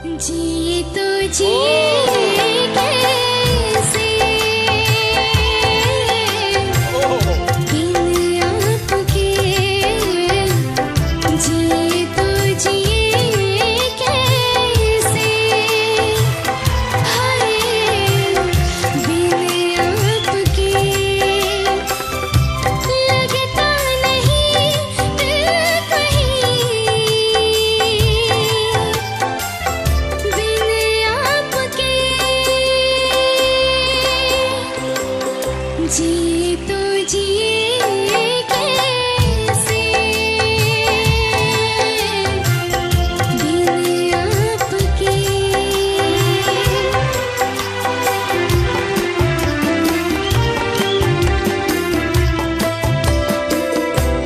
जी तो जी कैसे बिन आपके, जी तो जी कैसे, हाय बिन आपके लगता नहीं दिल कहीं, बिन आपके जी तो जिए कैसे, बिन आपके।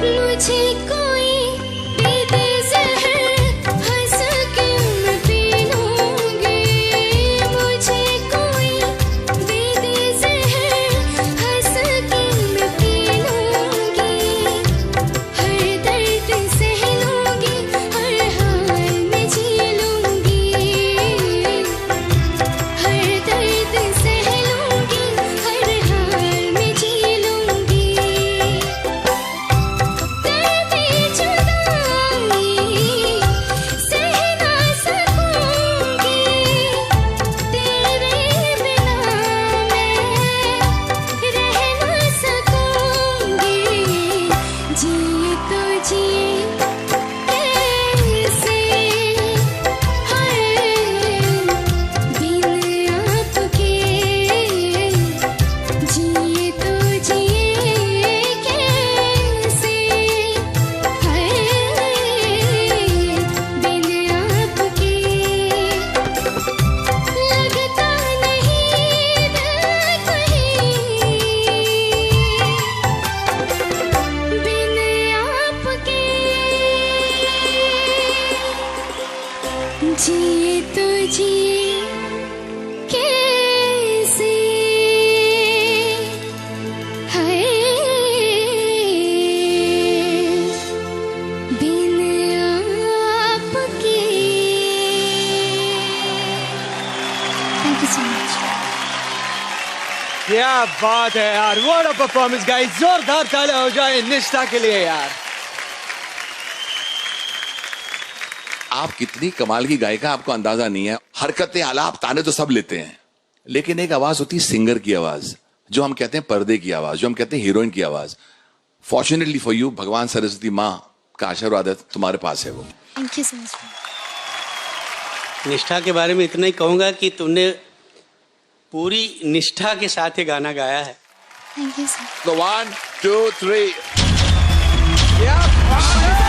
मुझे कोई दे दे ज़हर, हंस के मैं पी लूँगी। मुझे कोई दे दे ज़हर, हंस के मैं पी लूँगी। हर दर्द सह लूँगी, हर हाल में जी लूँगी। हर दर्द सह लूँगी, हर हाल में जी लूँगी। दर्द जुदाई सह ना सकूंगी, तेरे बिना मैं रह ना सकूंगी। जी तो जी कैसे, हाय बिन आपके, जी तो जी कैसे, हाय बिन आपके लगता नहीं दिल कहीं, बिन आपके जी तो जी कैसे, हाय बिन आपके। Thank you so much. क्या बात है यार, व्हाट अ परफॉर्मेंस गाइस, जोरदार तालियां हो जाए निष्ठा के लिए यार। आप कितनी कमाल की गायिका, आपको अंदाजा नहीं है। हरकतें, आलाप, ताने तो सब लेते हैं, लेकिन एक आवाज होती है सिंगर की आवाज, जो हम कहते हैं पर्दे की आवाज, जो हम कहते हैं हीरोइन की आवाज। फॉर्चुनेटली फॉर यू, भगवान सरस्वती माँ का आशीर्वाद है, तुम्हारे पास है वो। Thank you so much. निष्ठा के बारे में इतना ही कहूंगा कि तुमने पूरी निष्ठा के साथ ये गाना गाया है। Thank you sir. So 1, 2, 3 क्या बात है।